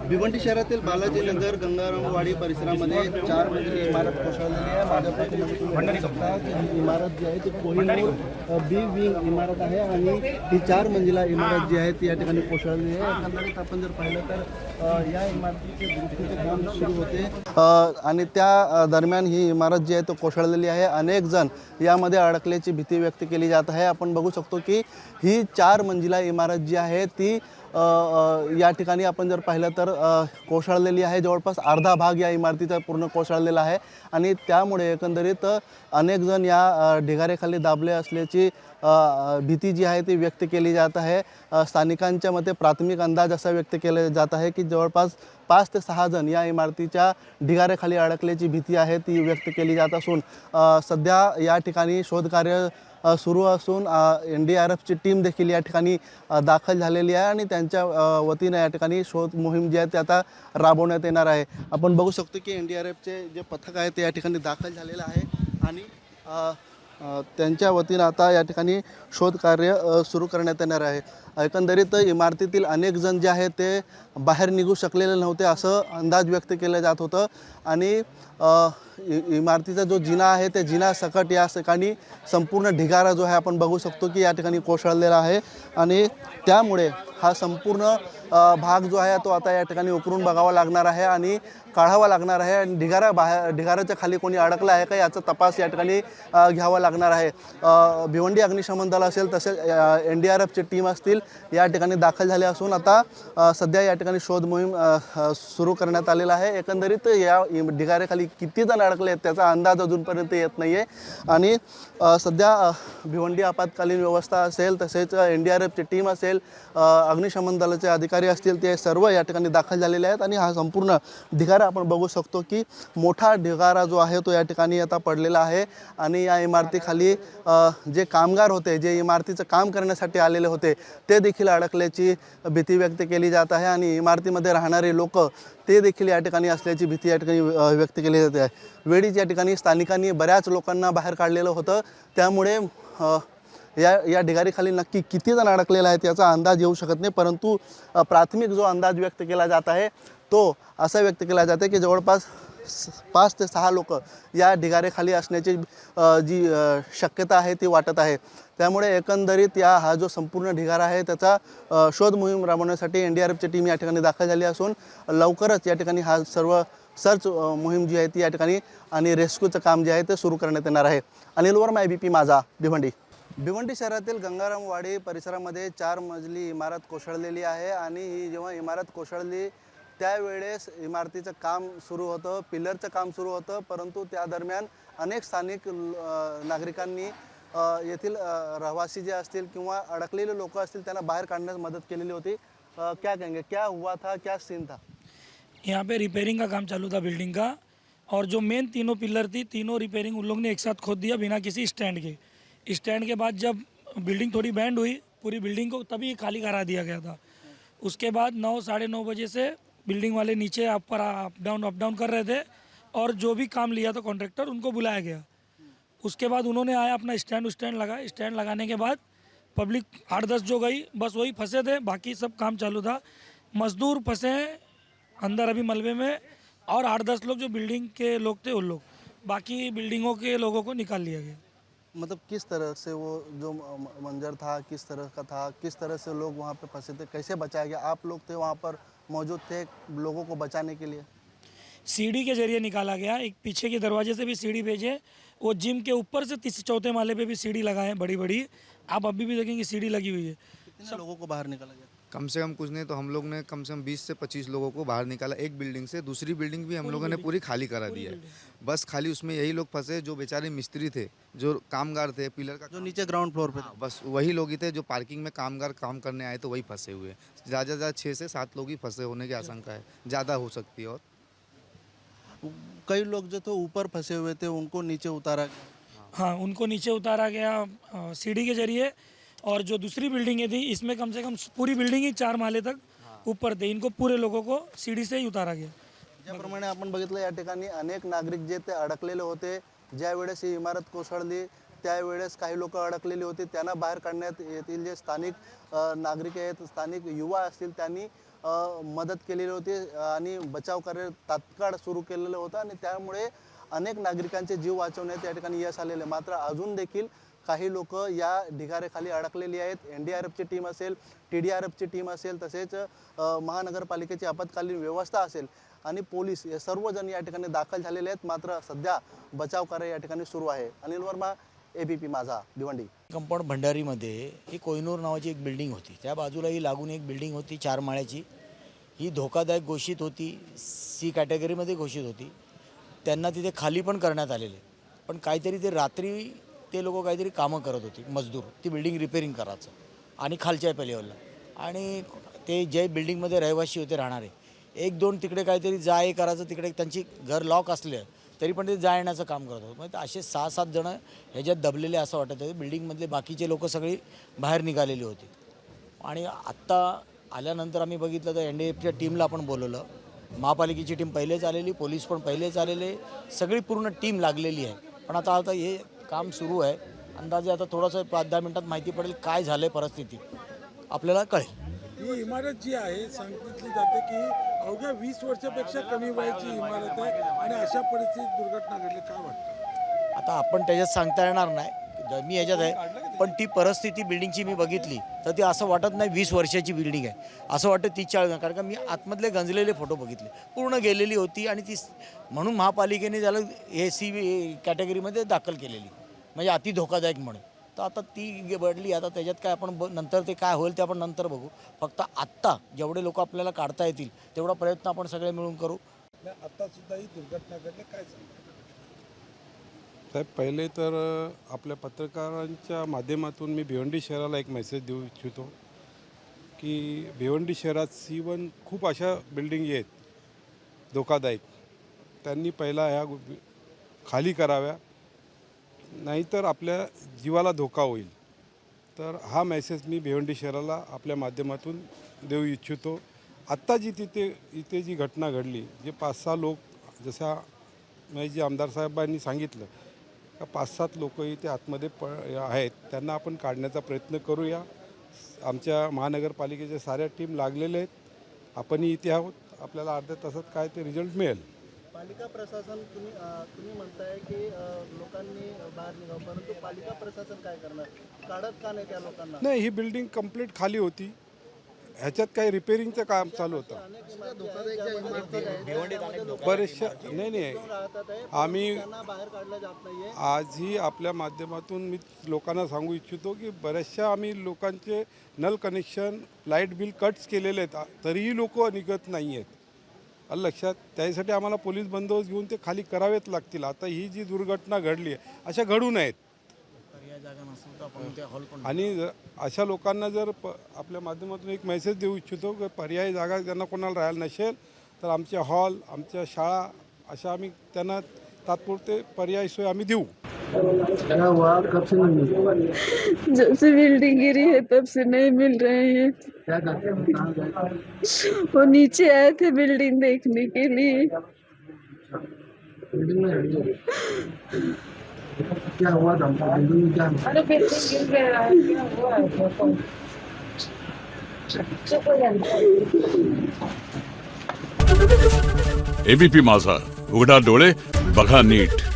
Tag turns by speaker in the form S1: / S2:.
S1: भिवंडी शहरातील बालाजी नगर गंगारामवाडी परिसरामध्ये 4 मजली इमारत कोसळलेली आहे। माझ्या पाठीमागे तुम्ही बघू शकता की ही इमारत जी आहे ती कोहिनूर बी विंग इमारत आहे आणि ही 4 मंजिला इमारत जी आहे ती या ठिकाणी कोसळलेली आहे। एकंदरीत आपण जर पाहिलं तर या इमारतीचे दुरुस्तीचे काम सुरू होते आणि त्या दरम्यान ही इमारत जी आहे तो कोसळलेली आहे। अनेक जण यामध्ये अडकल्याची भीती व्यक्त केली जात आहे। आपण बघू शकतो की ही 4 मंजिला इमारत जी आहे ती या ठिकाणी आपण जर पाहिलं तर कोसळलेली आहे। जवळपास अर्धा भाग या इमारतीचा पूर्ण कोसळलेला आहे आणि त्यामुळे एकंदरीत अनेक जण या ढिगाऱ्याखाली दाबले असल्याची भीती जी आहे ती व्यक्त केली जात आहे। स्थानिकांच्या मते प्राथमिक अंदाज असा व्यक्त केला जात आहे की जवळपास 5 ते 6 जण या इमारतीच्या ढिगाऱ्याखाली अडकल्याची भीती आहे ती व्यक्त केली जात असून सध्या या ठिकाणी शोधकार्य सुरू असून NDRFची टीम देखील या ठिकाणी दाखल झालेली आहे आणि त्यांच्या वतीने या ठिकाणी शोध मोहीम जी आहे ती आता राबवण्यात येणार आहे। आपण बघू शकतो की NDRFचे जे पथक आहे ते या ठिकाणी दाखल झालेलं आहे आणि त्यांच्या वतीनं आता या ठिकाणी शोधकार्य सुरू करण्यात येणार आहे। एकंदरीत इमारतीतील अनेक जण जे आहेत ते बाहेर निघू शकलेले नव्हते असं अंदाज व्यक्त केलं जात होतं आणि इमारतीचा जो जिना आहे त्या जिना सकट या ठिकाणी संपूर्ण ढिगारा जो आहे आपण बघू शकतो की या ठिकाणी कोसळलेला आहे आणि त्यामुळे हा संपूर्ण भाग जो आहे तो आता या ठिकाणी उकरून बघावा लागणार आहे आणि काढावा लागणार आहे आणि ढिगाऱ्याच्या खाली कोणी अडकलं आहे का याचा तपास या ठिकाणी घ्यावा लागणार आहे। भिवंडी अग्निशमन दल असेल तसेच NDRFची टीम असतील या ठिकाणी दाखल झाले असून आता सध्या या ठिकाणी शोध मोहीम सुरू करण्यात आलेला आहे। एकंदरीत या ढिगाऱ्याखाली किती जण अडकले आहेत त्याचा अंदाज अजूनपर्यंत येत नाही आहे आणि सध्या भिवंडी आपत्कालीन व्यवस्था असेल तसेच NDRFची टीम असेल अग्निशमन दलाचे अधिकारी असतील ते सर्व या ठिकाणी दाखल झालेले आहेत आणि हा संपूर्ण ढिगारा आपण बघू शकतो की मोठा ढिगारा जो आहे तो या ठिकाणी आता पडलेला आहे आणि या इमारतीखाली जे कामगार होते जे इमारतीचं काम करण्यासाठी आलेले होते ते देखील अडकल्याची भीती व्यक्त केली जात आहे आणि इमारतीमध्ये राहणारे लोक ते देखील या ठिकाणी असल्याची भीती या ठिकाणी व्यक्त केली जाते आहे। वेळीच या ठिकाणी स्थानिकांनी बऱ्याच लोकांना बाहेर काढलेलं होतं त्यामुळे या ढिगारीखाली नक्की किती जण अडकलेले आहेत याचा अंदाज येऊ शकत नाही, परंतु प्राथमिक जो अंदाज व्यक्त केला जात आहे तो असा व्यक्त केला जाते की जवळपास 5 ते 6 लोक या ढिगाऱ्याखाली असण्याची जी शक्यता आहे ती वाटत आहे। त्यामुळे एकंदरीत हा जो संपूर्ण ढिगारा आहे त्याचा शोध मोहीम राबवण्यासाठी NDRFची टीम या ठिकाणी दाखल झाली असून लवकरच या ठिकाणी हा सर्व सर्च मोहीम जी आहे ती या ठिकाणी आणि रेस्क्यूचं काम जे आहे ते सुरू करण्यात येणार आहे। अनिल वर्मा ABP माझा भिवंडी। भिवंडी शहरातील गंगारामवाडी परिसरामध्ये 4 मजली इमारत कोसळलेली आहे आणि ही जेव्हा इमारत कोसळली त्यावेळेस इमारतीचं काम सुरू होतं, पिलरचं काम सुरू होतं, परंतु त्या दरम्यान अनेक स्थानिक नागरिकांनी येथील रहिवासी जे असतील किंवा अडकलेले लोक असतील त्यांना बाहेर काढण्यास मदत केलेली होती। क्या कहेंगे, क्या हुआ था, क्या सीन था?
S2: यहाँ पे रिपेयरिंग का काम चालू था बिल्डिंग का और जो मेन तीनों पिलर थी तीनों रिपेयरिंग उन लोग ने एक साथ खोद दिया बिना किसी स्टैंड के। स्टैंड के बाद जब बिल्डिंग थोड़ी बैंड हुई पूरी बिल्डिंग को तभी खाली करा दिया गया था। उसके बाद 9 साढ़े 9 बजे से बिल्डिंग वाले नीचे अप डाउन कर रहे थे और जो भी काम लिया था कॉन्ट्रैक्टर उनको बुलाया गया। उसके बाद उन्होंने आया अपना स्टैंड लगाया। स्टैंड लगाने के बाद पब्लिक 8-10 जो गई बस वही फंसे थे, बाकी सब काम चालू था। मजदूर फंसे हैं अंदर अभी मलबे में और 8-10 लोग जो बिल्डिंग के लोग थे उन लोग, बाकी बिल्डिंगों के लोगों को निकाल लिया गया।
S1: मतलब किस तरह से वो जो मंजर था किस तरह का था, किस तरह से लोग वहाँ पे फंसे थे, कैसे बचाया गया? आप लोग थे वहाँ पर मौजूद थे लोगों को बचाने के लिए?
S2: सीढ़ी के जरिए निकाला गया। एक पीछे के दरवाजे से भी सीढ़ी भेजे, वो जिम के ऊपर से 4थे माले पे भी सीढ़ी लगाए हैं बड़ी बड़ी, आप अभी भी देखेंगे सीढ़ी लगी हुई है।
S1: कितने लोगों को बाहर निकाला गया?
S3: कम से कम कुछ नहीं तो हम लोग ने कम से कम 20 से 25 लोगों को बाहर निकाला एक बिल्डिंग से। दूसरी बिल्डिंग भी हम लोगों ने पूरी खाली करा दी है। बस खाली उसमें यही लोग फंसे जो बेचारे मिस्त्री थे, जो कामगार थे, पिलर का
S1: जो नीचे ग्राउंड फ्लोर पे
S3: हाँ, बस वही लोग ही थे जो पार्किंग में कामगार काम करने आए तो वही फंसे हुए। ज़्यादा ज़्यादा 6 से 7 लोग ही फंसे होने की आशंका है, ज़्यादा हो सकती है। और
S1: कई लोग जो थे ऊपर फंसे हुए थे उनको नीचे उतारा गया।
S2: हाँ, उनको नीचे उतारा गया सीढ़ी के जरिए। और जो दूसरी बिल्डिंगें थी इसमें कम से कम पूरी बिल्डिंग ही 4 माले तक ऊपर थे, इनको पूरे लोगों को सीढ़ी से ही उतारा गया।
S1: ज्याप्रमाणे आपण बघितलं या ठिकाणी अनेक नागरिक जे ते अडकलेले होते, ज्या वेळेस ही इमारत कोसळली त्यावेळेस काही लोक अडकलेली होती, त्यांना बाहेर काढण्यात येतील जे स्थानिक नागरिक आहेत, स्थानिक युवा असतील त्यांनी मदत केलेली होती आणि बचाव कार्य तात्काळ सुरू केलेलं होतं आणि त्यामुळे अनेक नागरिकांचे जीव वाचवण्यात या ठिकाणी यश आलेले. मात्र अजून देखील काही लोक या ढिगाऱ्याखाली अडकलेली आहेत. NDRFची टीम असेल, TDRFची टीम असेल, तसेच महानगरपालिकेची आपत्कालीन व्यवस्था असेल आणि पोलीस हे सर्वजण या ठिकाणी दाखल झालेले आहेत. मात्र सध्या बचाव कार्य या ठिकाणी सुरू आहे. अनिल वर्मा, ABP माझा, भिवंडी.
S4: कंपाऊंड भंडारीमध्ये ही कोहिनूर नावाची एक बिल्डिंग होती. त्या बाजूलाही लागून एक बिल्डिंग होती 4 माळ्याची. ही धोकादायक घोषित होती, C कॅटेगरीमध्ये घोषित होती. त्यांना तिथे खाली पण करण्यात आलेले, पण काहीतरी ते रात्री ते लोक काहीतरी कामं करत होते, मजदूर, ती बिल्डिंग रिपेअरिंग करायचं आणि खालच्या लेवलला. आणि ते जे बिल्डिंगमध्ये रहिवासी होते राहणारे, 1-2 तिकडे काहीतरी जा ये करायचं, तिकडे त्यांची घर लॉक असले तरी पण ते जा येण्याचं काम करत होते. म्हणजे असे 6-7 जण ह्याच्यात दबलेले असं वाटत होते. बिल्डिंगमधले बाकीचे लोक सगळी बाहेर निघालेली होती. आणि आत्ता आल्यानंतर आम्ही बघितलं तर NDRFच्या टीमला आपण बोलवलं. महापालिकेची टीम पहिलेच आलेली, पोलीस पण पहिलेच आलेले, सगळी पूर्ण टीम लागलेली आहे. पण आता हे काम सुरू आहे. अंदाजे आता थोडंसं 5-10 मिनिटात माहिती पडेल काय झालं आहे, परिस्थिती आपल्याला कळेल.
S5: ही इमारत जी आहे सांगितली जाते की अवघ्या 20 वर्षापेक्षा कमी वयाची इमारत आहे आणि अशा परिस्थितीत दुर्घटना घडली. काय वाटतं?
S4: आता आपण त्याच्यात सांगता येणार नाही, मी ह्याच्यात आहे, पण ती परिस्थिती बिल्डिंगची मी बघितली तर ती असं वाटत नाही 20 वर्षाची बिल्डिंग आहे, असं वाटतं 30-40. कारण का मी आतमधले गंजलेले फोटो बघितले, पूर्ण गेलेली होती. आणि ती म्हणून महापालिकेने त्याला AC कॅटेगरीमध्ये दाखल केलेली, म्हणजे अति धोकादायक म्हणून. तर आता ती बदली, आता त्याच्यात काय आपण नंतर ते काय होईल ते आपण नंतर बघू. फक्त आत्ता जेवढे लोक आपल्याला काढता येतील तेवढा प्रयत्न आपण सगळे मिळून करू.
S5: आता सुद्धा ही दुर्घटना घडली, काय सांगता?
S6: साहेब, पहिले तर आपल्या पत्रकारांच्या माध्यमातून मी भिवंडी शहराला एक मेसेज देऊ इच्छितो की भिवंडी शहरात C1 खूप अशा बिल्डिंगी आहेत धोकादायक. त्यांनी पहिला ह्या खाली कराव्या, नाहीतर आपल्या जीवाला धोका होईल. तर हा मेसेज मी भिवंडी शहराला आपल्या माध्यमातून देऊ इच्छितो. आत्ता जी इथे जी घटना घडली, जे 5-6 लोक, जसा जी आमदार साहेबांनी सांगितलं, 5-7 लोक इथे आतमध्ये आहेत, त्यांना आपण काढण्याचा प्रयत्न करूया. आमच्या महानगरपालिकेच्या साऱ्या टीम लागलेल्या आहेत. आपणही इथे आहोत. आपल्याला अर्ध्या तासात काय ते रिझल्ट मिळेल.
S1: पालिका प्रशासन, तुम्ही म्हणताय की लोकांनी बाहेर निघावं, परंतु पालिका प्रशासन काय करणार? काढत का नाही त्या लोकांना?
S6: नाही, ही बिल्डिंग कंप्लीट खाली होती, ह्याच्यात काही रिपेअरिंगचं काम चालू होतं. बरेचशा नाही आम्ही
S1: बाहेर काढलं जात नाहीये.
S6: आजही आपल्या माध्यमातून मी लोकांना सांगू इच्छितो की बऱ्याचशा आम्ही लोकांचे नल कनेक्शन, लाईट बिल कट्स केलेले आहेत, तरीही लोक निघत नाही आहेत. आलं लक्षात? त्यासाठी आम्हाला पोलीस बंदोबस्त घेऊन ते खाली करावेच लागतील. आता ही जी दुर्घटना घडली आहे, अशा घडू नयेत. आणि अशा लोकांना जर आपल्या माध्यमातून एक मेसेज देऊ इच्छितो की पर्यायी जागा ज्यांना कोणाला राहायला नसेल तर आमचे हॉल, आमच्या शाळा, अशा आम्ही त्यांना तात्पुरते पर्यायी सोय आम्ही देऊ.
S7: जब से बिल्डिंग गिरी है तब से नहीं मिल रहे हैं. वो नीचे आए थे बिल्डिंग देखने के लिए.
S1: क्या हुआ था?
S7: अरे बिल्डिंग गिर गया है, क्या हुआ है?
S8: ABP माझा, उघडा डोळे बघा नीट.